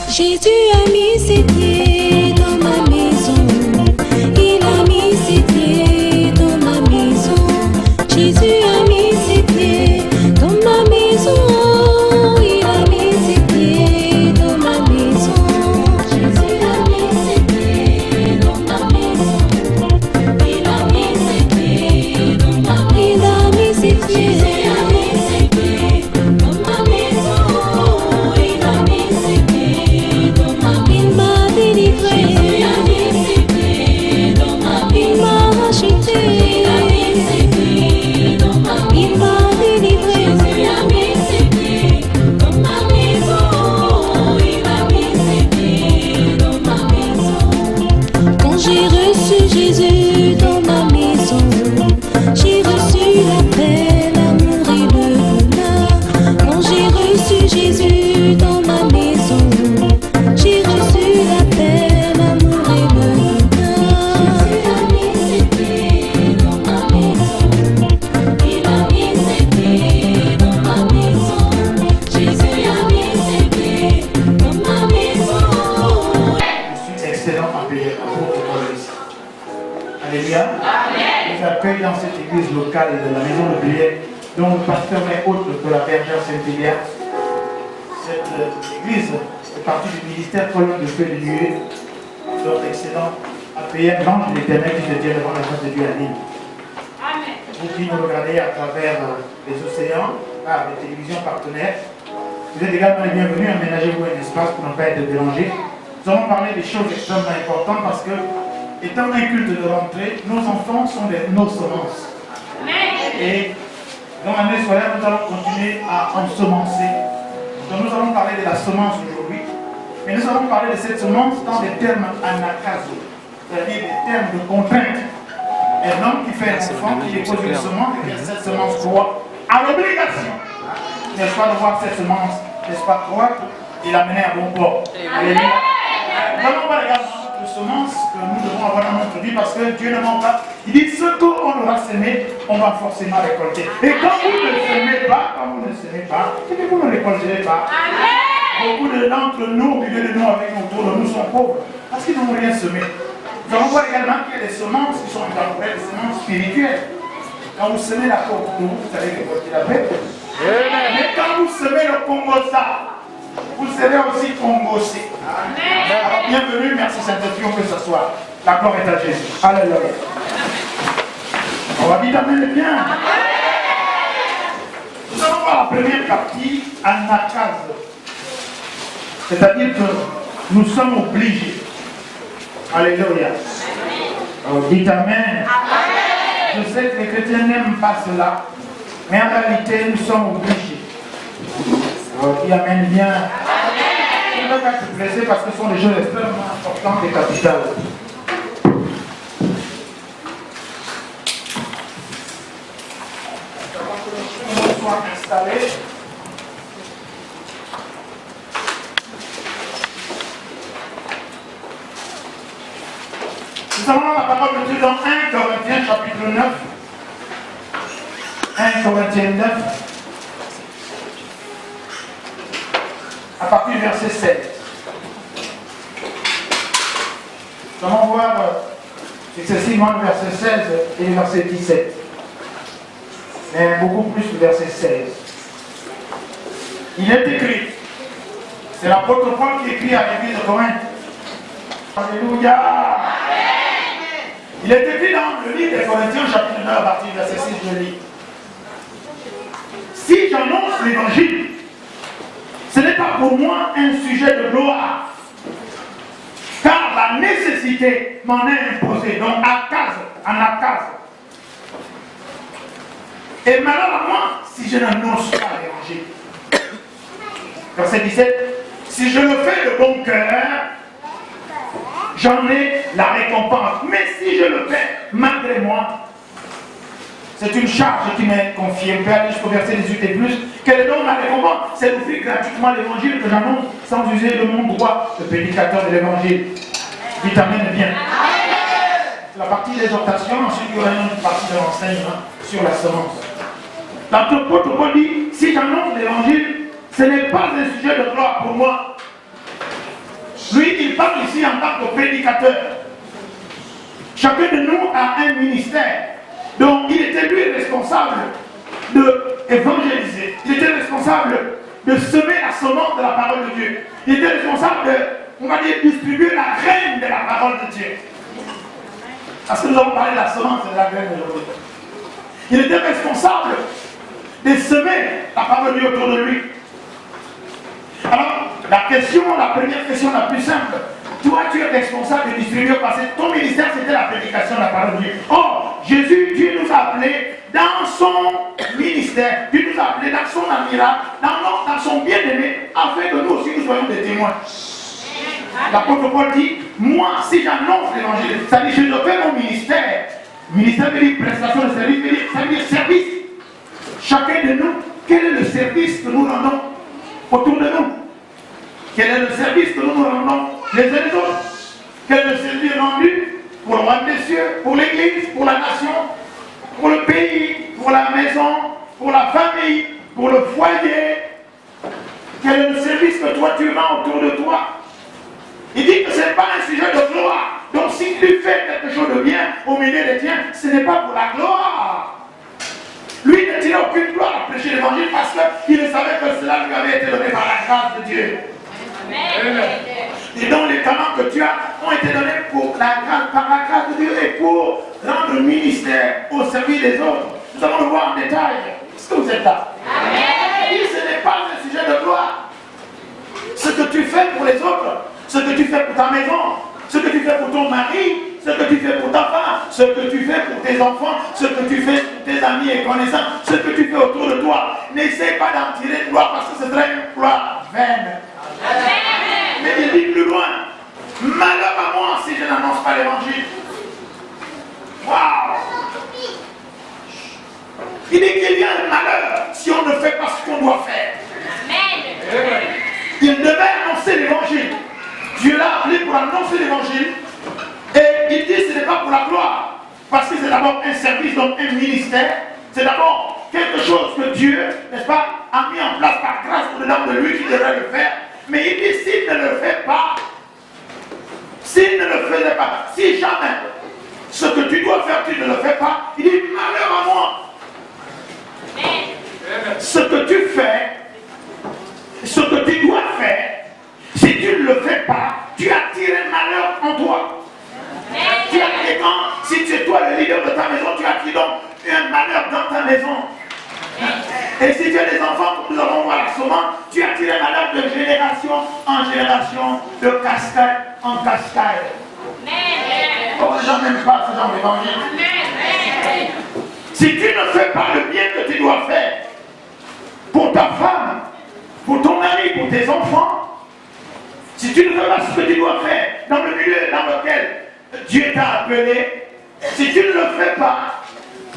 Jésus a mis ses pieds dans ma maison. Il a mis ses pieds dans ma maison. Jésus a mis ses pieds dans ma maison. Il a mis ses pieds dans ma maison. Jésus a mis ses pieds dans ma maison. Il a mis ses pieds dans ma maison. Il a mis ses pieds. J'ai reçu Jésus dans ma maison. J'ai reçu la paix, l'amour et le bonheur. Quand j'ai reçu Jésus dans ma maison, j'ai reçu la paix, l'amour et le bonheur. Jésus a mis ses pieds dans ma maison. Il a mis ses pieds dans ma maison. Jésus a mis ses pieds dans ma maison. Je suis excellent en paix. Alléluia. Je vous accueille dans cette église locale de la maison de prière dont le pasteur est hôte de la bergère Saint-Hilaire. Cette église est partie du ministère colonne de feu de Dieu, notre excellent APR, l'ange de l'éternel qui se tient devant la face de Dieu à Nîmes. Vous qui nous regardez à travers les océans, par les télévisions partenaires, vous êtes également les bienvenus. Aménagez-vous un espace pour ne pas être dérangé. Nous allons parler des choses extrêmement importantes parce que, étant un culte de rentrée, nos enfants sont nos semences. Et dans l'année scolaire, nous allons continuer à ensemencer. Donc nous allons parler de la semence aujourd'hui. Mais nous allons parler de cette semence dans des termes anakazo, c'est-à-dire des termes de contrainte. Un homme qui fait un enfant, qui dépose une semence, et que cette semence doit, à l'obligation, n'est-ce pas, de voir cette semence, n'est-ce pas, croître et l'amener à bon port. Alléluia. Nous allons voir également de semences que nous devons avoir dans notre vie parce que Dieu ne ment pas. Il dit ce qu'on aura semé, on va forcément récolter. Et quand vous ne semez pas, c'est que vous ne récolterez pas. Beaucoup d'entre nous, au milieu de nous, avec autour de nous, sont pauvres parce qu'ils n'ont rien semé. Nous allons voir également qu'il y a des semences qui sont temporaires, des semences spirituelles. Quand vous semez la côte, vous allez récolter la paix. Mais quand vous semez le Congosa, vous serez aussi congossé. Alors bienvenue, merci Saint-Esprit, on peut s'asseoir. La gloire est à Jésus. Alléluia. On va dire amen bien. Nous allons voir la première partie, anakase. C'est-à-dire que nous sommes obligés. Alléluia. Alors dites amen. Je sais que les chrétiens n'aiment pas cela, mais en réalité, nous sommes obligés. Alors dis amen bien. Je ne vais pas être blessé parce que ce sont des choses extrêmement importantes et capitales. Avant que les choses soient installées, nous allons voir la parole de Dieu dans 1 Corinthiens chapitre 9. 1 Corinthiens 9. À partir du verset 7. Nous allons voir successivement le verset 16 et le verset 17. Mais beaucoup plus le verset 16. Il est écrit, c'est l'apôtre Paul qui écrit à l'église de Corinthe. Alléluia. Il est écrit dans le livre des Corinthiens chapitre 9 à partir du verset 6, je lis. Si j'annonce l'évangile, ce n'est pas pour moi un sujet de gloire, car la nécessité m'en est imposée, donc en akase. Et malheur à moi si je n'annonce pas l'évangile. Verset 17, si je le fais de bon cœur, j'en ai la récompense. Mais si je le fais malgré moi, c'est une charge qui m'est confiée. On peut aller jusqu'au verset 18 et plus. Quelle est donc ma récompense? C'est d'offrir gratuitement l'évangile que j'annonce sans user de mon droit de prédicateur de l'évangile. Dites amen bien. La partie d'exhortation, ensuite il y aura une partie de l'enseignement sur la semence. L'apôtre Paul dit, si j'annonce l'évangile, ce n'est pas un sujet de gloire pour moi. Lui, il parle ici en tant que prédicateur. Chacun de nous a un ministère. Donc, il était lui responsable d'évangéliser. Il était responsable de semer la semence de la parole de Dieu. Il était responsable de, on va dire, distribuer la graine de la parole de Dieu. Parce que nous avons parlé de la semence et de la graine aujourd'hui. Il était responsable de semer la parole de Dieu autour de lui. Alors, la première question la plus simple, toi tu es responsable de distribuer parce que ton ministère c'était la prédication de la parole de Dieu. Or, Jésus, Dieu nous a appelés dans son ministère, Dieu nous a appelés dans son miracle, dans son bien-aimé, afin que nous aussi nous soyons des témoins. L'apôtre Paul dit, moi si j'annonce l'évangile, ça veut dire je fais mon ministère. Ministère veut dire prestation de service, ça veut dire service. Chacun de nous, quel est le service que nous rendons autour de nous? Quel est le service que nous rendons les uns les autres? Quel est le service rendu pour le royaume des cieux, pour l'église, pour la nation, pour le pays, pour la maison, pour la famille, pour le foyer? Quel est le service que toi tu rends autour de toi? Il dit que ce n'est pas un sujet de gloire. Donc si tu fais quelque chose de bien au milieu des tiens, ce n'est pas pour la gloire. Lui ne tirait aucune gloire à prêcher l'évangile parce qu'il savait que cela lui avait été donné par la grâce de Dieu. Amen. Et donc les talents que tu as ont été donnés par la grâce de Dieu et pour rendre le ministère au service des autres. Nous allons le voir en détail. Est-ce que vous êtes là? Amen. Et ce n'est pas un sujet de gloire. Ce que tu fais pour les autres, ce que tu fais pour ta maison, ce que tu fais pour ton mari, ce que tu fais pour ta femme, ce que tu fais pour tes enfants, ce que tu fais pour tes amis et connaissances, ce que tu fais autour de toi. N'essaie pas d'en tirer une gloire parce que ce serait une gloire vaine. Mais il dit plus loin, malheur à moi si je n'annonce pas l'évangile. Waouh! Il dit qu'il y a un malheur si on ne fait pas ce qu'on doit faire. Amen. Il devait annoncer l'évangile. Dieu l'a appelé pour annoncer l'évangile. Et il dit que ce n'est pas pour la gloire. Parce que c'est d'abord un service, donc un ministère. C'est d'abord quelque chose que Dieu, n'est-ce pas, a mis en place par grâce au-dedans de lui qui devrait le faire. Mais il dit s'il ne le fait pas, s'il ne le faisait pas, si jamais ce que tu dois faire, tu ne le fais pas, il dit malheur à moi. Ce que tu fais, ce que tu dois faire, si tu ne le fais pas, tu attires un malheur en toi. Tu attires quand, si tu es toi le leader de ta maison, tu attires donc un malheur dans ta maison. Et si tu as des enfants, comme nous allons voir la semence, tu attires un malheur de génération en génération, de cascade en cascade. Oh, les gens n'aiment pas ce genre d'évangile. Si tu ne fais pas le bien que tu dois faire pour ta femme, pour ton mari, pour tes enfants, si tu ne fais pas ce que tu dois faire dans le milieu dans lequel Dieu t'a appelé, si tu ne le fais pas,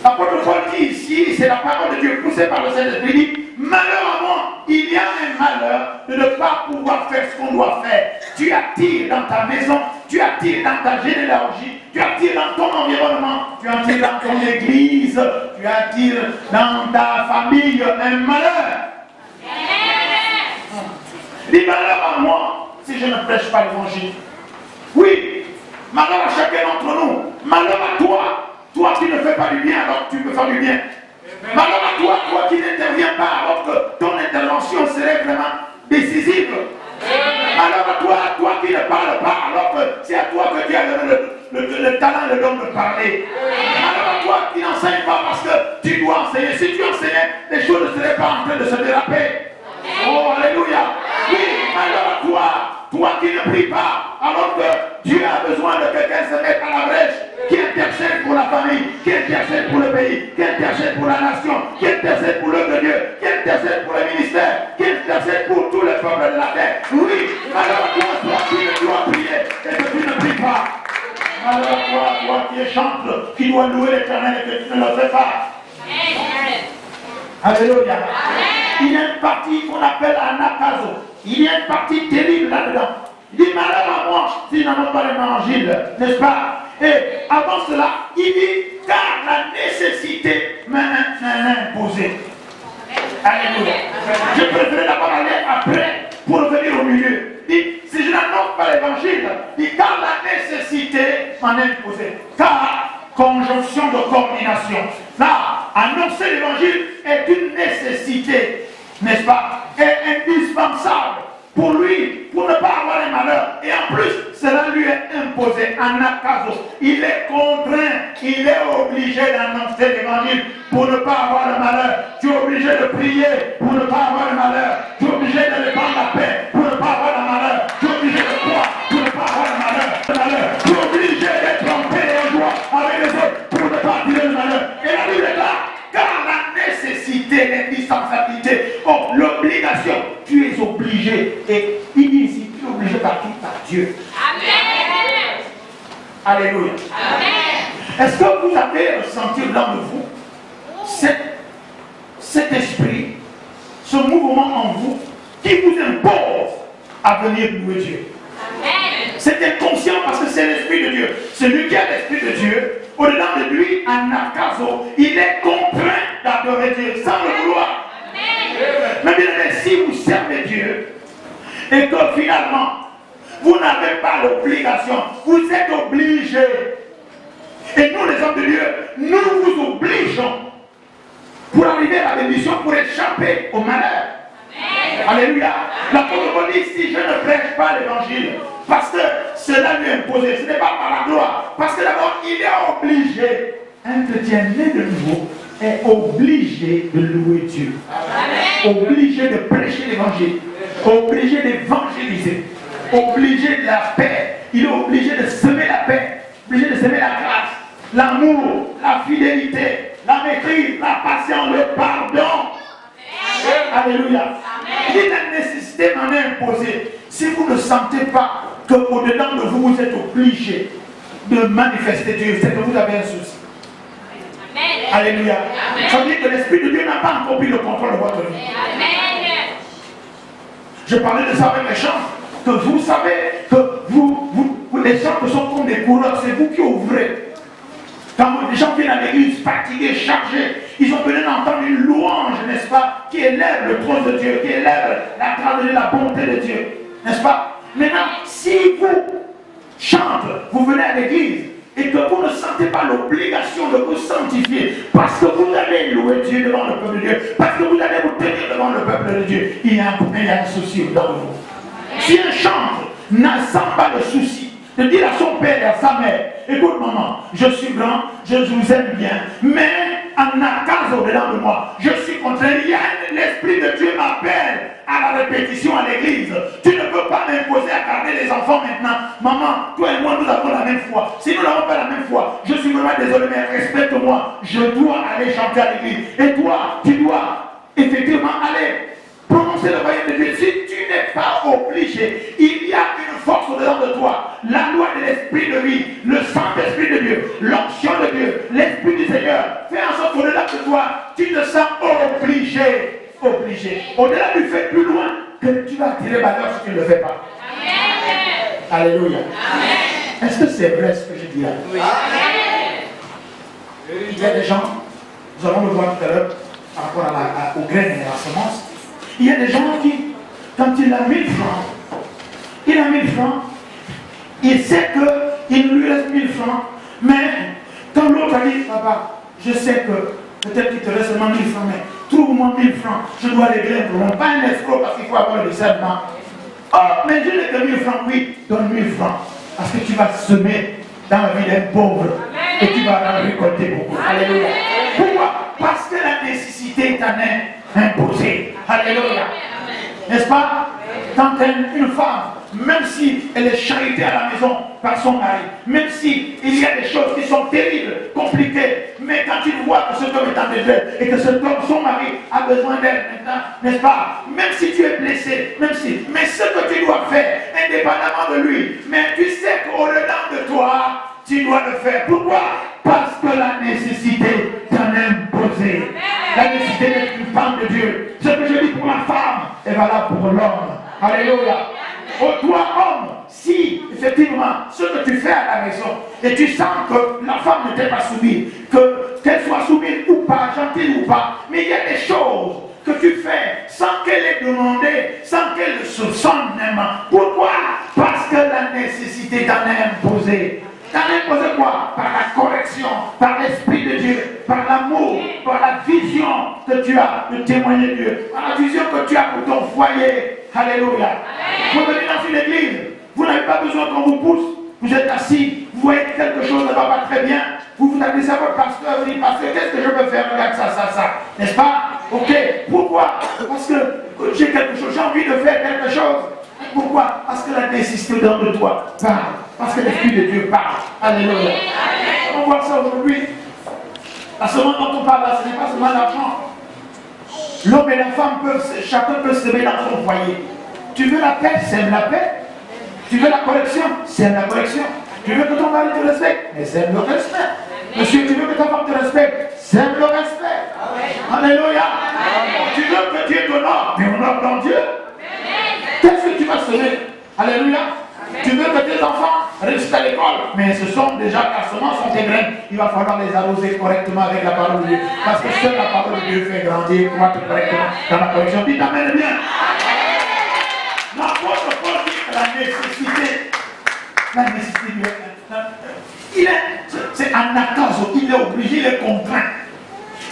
l'apôtre Paul dit ici, c'est la parole de Dieu poussée par le Saint-Esprit, il dit, malheur à moi, il y a un malheur de ne pas pouvoir faire ce qu'on doit faire. Tu attires dans ta maison, tu attires dans ta généalogie, tu attires dans ton environnement, tu attires dans ton église, tu attires dans ta famille un malheur. Il dit, malheur à moi, si je ne prêche pas l'évangile. Oui, malheur à chacun d'entre nous, malheur à toi. Toi qui ne fais pas du bien alors que tu peux faire du bien. Malheur à toi, toi qui n'interviens pas alors que ton intervention serait vraiment décisive. Malheur à toi qui ne parles pas alors que c'est à toi que tu as le talent et le don de parler. Malheur à toi qui n'enseigne pas parce que tu dois enseigner. Si tu enseignais, les choses ne seraient pas en train de se déraper. Oh, alléluia. Oui, malheur à toi qui ne pries pas alors que Dieu a besoin de quelqu'un se mettre à la brèche, qui intercède pour la famille, qui intercède pour le pays, qui intercède pour la nation, qui intercède pour l'œuvre de Dieu, qui intercède pour le ministère, qui intercède pour tous les peuples de la terre. Oui, malheur à toi qui ne dois prier et que tu ne pries pas. Malheur à toi qui es chantre, qui doit louer l'Éternel et que tu ne le fais pas. Alléluia. Il y a une partie qu'on appelle anakazo. Il y a une partie terrible là-dedans. Il dit malheur à moi si je n'en ai pas l'évangile, n'est-ce pas? Et avant cela, il dit car la nécessité m'a imposé. Alléluia. Je préfère d'abord aller après pour revenir au milieu. Dit, si je n'annonce pas l'évangile, dit, car la nécessité m'en a imposé. Car, conjonction de coordination. Là, annoncer l'évangile est une nécessité, n'est-ce pas? Est indispensable pour lui, pour ne pas avoir un malheur. Et en plus, cela lui est imposé en acaso. Il est contraint, il est obligé d'annoncer l'évangile pour ne pas avoir le malheur. Tu es obligé de prier pour ne pas avoir le malheur. Tu es obligé de répandre la paix pour ne pas avoir le malheur. Tu es obligé de croire pour ne pas avoir le malheur. Tu es obligé d'être en paix et en joie avec les autres pour ne pas attirer le malheur. Et la Bible est là, car la nécessité, l'indispensabilité, l'obligation, tu es obligé. Et il dit ici, tu es obligé par qui? Par Dieu. Amen. Alléluia. Amen. Est-ce que vous avez ressenti dans vous cet esprit, ce mouvement en vous qui vous impose à venir louer Dieu? C'est inconscient parce que c'est l'esprit de Dieu. Celui qui a l'esprit de Dieu, au-dedans de lui, en acaso, il est contraint d'adorer Dieu sans le vouloir. Mais bien aimé, si vous servez Dieu et que finalement vous n'avez pas l'obligation, vous êtes obligés. Et nous, les hommes de Dieu, nous vous obligeons pour arriver à la bénédiction, pour échapper au malheur. Alléluia. L'apôtre Paul dit, si je ne prêche pas l'évangile, parce que cela lui est imposé, ce n'est pas par la gloire, parce que d'abord il est obligé. Un chrétien né de nouveau est obligé de louer Dieu. Amen. Obligé de prêcher l'évangile, obligé d'évangéliser, obligé de la paix. Il est obligé de semer la paix, obligé de semer la grâce, l'amour, la fidélité, la maîtrise, la patience, le pardon. Alléluia. Et la nécessité m'en est imposée. Si vous ne sentez pas qu'au-dedans de vous, vous êtes obligé de manifester Dieu, c'est que vous avez un souci. Amen. Alléluia. Amen. Ça veut dire que l'Esprit de Dieu n'a pas encore pris le contrôle de votre vie. Amen. Je parlais de ça avec les chants, que vous savez que les chants sont comme des coureurs, c'est vous qui ouvrez. Quand les gens viennent à l'église fatigués, chargés, ils ont besoin d'entendre une louange, n'est-ce pas, qui élève le trône de Dieu, qui élève la grandeur et la bonté de Dieu, n'est-ce pas? Maintenant, si vous chantez, vous venez à l'église et que vous ne sentez pas l'obligation de vous sanctifier parce que vous allez louer Dieu devant le peuple de Dieu, parce que vous allez vous tenir devant le peuple de Dieu, il y a un souci dans vous. Si un chantre n'a pas le souci de dire à son père et à sa mère, écoute maman, je suis grand, je vous aime bien, mais en acaso au-dedans de moi, je suis contraint, l'Esprit de Dieu m'appelle à la répétition à l'église. Tu ne peux pas m'imposer à garder les enfants maintenant. Maman, toi et moi, nous avons la même foi. Si nous n'avons pas la même foi, je suis vraiment désolé, mais respecte-moi. Je dois aller chanter à l'église. Et toi, tu dois effectivement aller prononcer le royaume de Dieu. Si tu n'es pas obligé, il y a une force au-dedans de toi. La loi de l'Esprit de vie, le Saint-Esprit de Dieu, l'onction de Dieu, l'Esprit du Seigneur. Fais en sorte qu'au-delà de toi, tu te sens obligé. Au-delà du fait plus loin que tu vas attirer malheur si tu ne le fais pas. Amen. Alléluia. Amen. Est-ce que c'est vrai ce que je dis là? Oui. Amen. Il y a des gens, nous allons le voir tout à l'heure par rapport aux graines et à la semence. Il y a des gens qui, quand il a 1000 francs, il sait qu'il lui reste 1000 francs, mais quand l'autre a dit, papa, je sais que peut-être qu'il te reste seulement 1000 francs, mais trouve-moi 1000 francs, je dois les grainer, pas un escroc parce qu'il faut avoir le discernement. Oh, mais je n'ai que 1000 francs, oui, donne 1000 francs, parce que tu vas semer dans la vie d'un pauvre et tu vas en récolter beaucoup. Alléluia. Pourquoi? Parce que la nécessité t'en est imposée. Alléluia. N'est-ce pas? Quand une femme, même si elle est charitée à la maison par son mari, même si il y a des choses qui sont terribles, compliquées, mais quand il voit que cet homme est en détresse et que cet homme, son mari, a besoin d'elle maintenant, n'est-ce pas? Même si tu es blessé, mais ce que tu dois faire, indépendamment de lui, mais tu sais qu'au-dedans de toi, tu dois le faire. Pourquoi? Parce que la nécessité t'en est imposée. La nécessité d'être une femme de Dieu. Ce que je dis pour la femme est valable pour l'homme. Alléluia. Oh, toi, homme, si effectivement ce que tu fais à la maison et tu sens que la femme ne t'est pas soumise, qu'elle soit soumise ou ou pas, gentille ou pas, mais il y a des choses que tu fais sans qu'elle ait demandé, sans qu'elle le soupçonne même. Pourquoi? Parce que la nécessité t'en est imposée. T'en est imposé quoi? Par la correction, par l'Esprit de Dieu, par l'amour, par la vision que tu as de témoigner Dieu, par la vision que tu as pour ton foyer. Alléluia. Vous venez dans une église, vous n'avez pas besoin qu'on vous pousse. Vous êtes assis, vous voyez que quelque chose ne va pas très bien. Vous vous adressez à votre pasteur, vous dites, pasteur, qu'est-ce que je peux faire? Regarde ça. N'est-ce pas? Ok. Pourquoi? Parce que j'ai quelque chose, j'ai envie de faire quelque chose. Pourquoi? Parce que la nécessité de toi parle. Parce que l'Esprit de Dieu parle. Alléluia. On voit ça aujourd'hui. La semence dont on parle là, ce n'est pas seulement l'argent. L'homme et la femme chacun peut s'aimer dans son foyer. Tu veux la paix, sème la paix. Tu veux la correction, sème la correction. Tu veux que ton mari te respecte, mais sème le respect. Monsieur, tu veux que ta femme te respecte, sème le respect. Alléluia. Tu veux que Dieu t'honore, mais honore dans Dieu. Qu'est-ce que tu vas semer? Alléluia. Tu veux que tes enfants réussissent à l'école, mais ce sont déjà car semences sont tes graines. Il va falloir les arroser correctement avec la parole de Dieu. Parce que seule la parole de Dieu fait grandir, croître correctement dans la correction. Dites amen bien. L'apôtre Paul dit que la nécessité, c'est un attaque, il est obligé, il est contraint.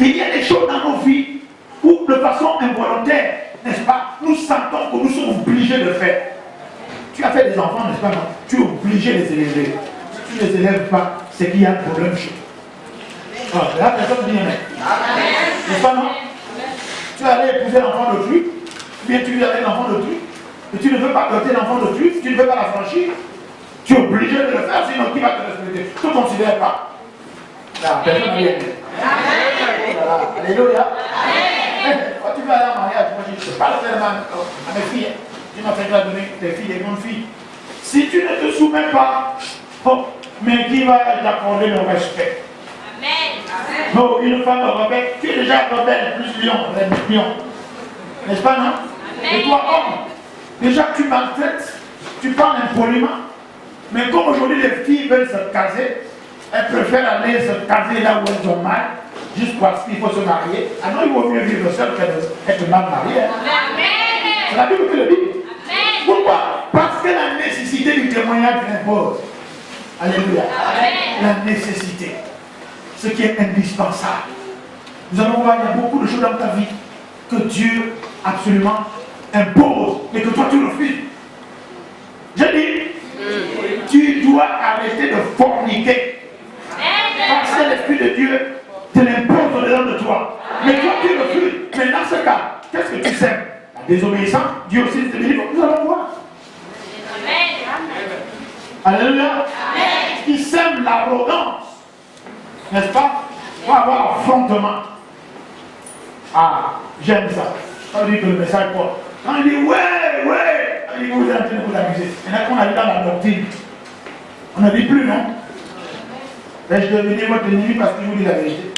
Et il y a des choses dans nos vies où, de façon involontaire, n'est-ce pas, nous sentons que nous sommes obligés de faire. Tu as fait des enfants, n'est-ce pas, non? Tu es obligé de les élever. Si tu ne les élèves pas, c'est qu'il y a un problème chez toi. Alors, la personne dit amen. N'est-ce pas, non? Tu es allé épouser l'enfant d'autrui, ou bien tu es avec l'enfant d'autrui, et tu ne veux pas doter l'enfant d'autrui, tu ne veux pas la franchir, tu es obligé de le faire, sinon qui va te respecter? Tu ne considères pas. La personne dit amen. Alléluia. Quand tu vas aller en mariage, moi je ne peux pas le faire à mes filles. Tu m'as fait donner des filles, des grandes filles. Si tu ne te soumets pas, oh, mais qui va t'accorder le respect? Amen. Non, une femme rebelle, tu es déjà rebelle, plus lion. N'est-ce pas, non? Amen. Et toi, homme, déjà tu maltraites, tu parles impoliment. Mais comme aujourd'hui les filles veulent se caser, elles préfèrent aller se caser là où elles ont mal, juste parce qu'il faut se marier. Ah non, il vaut mieux vivre seul qu'être mal marié. Amen. C'est la Bible qui le dit. Amen. Pourquoi? Parce que la nécessité du témoignage impose. Alléluia. Amen. La nécessité. Ce qui est indispensable. Nous allons voir, il y a beaucoup de choses dans ta vie que Dieu absolument impose, mais que toi tu refuses. Je dis, tu dois arrêter de forniquer. Parce que l'Esprit de Dieu te l'impose au-dedans de toi. Mais toi tu refuses. Mais dans ce cas, qu'est-ce que tu sèmes? La désobéissance, Dieu aussi te dit, nous allons voir. Alléluia. Qui sème l'arrogance. N'est-ce pas? On va avoir affrontement. Ah, j'aime ça. On dit que le message quoi? Quand il dit ouais, il dit vous êtes en train de vous amuser. Il y en a qu'on a dit dans la doctrine. On ne dit plus, non? Et je devenais votre ennemi parce que je vous dis la vérité.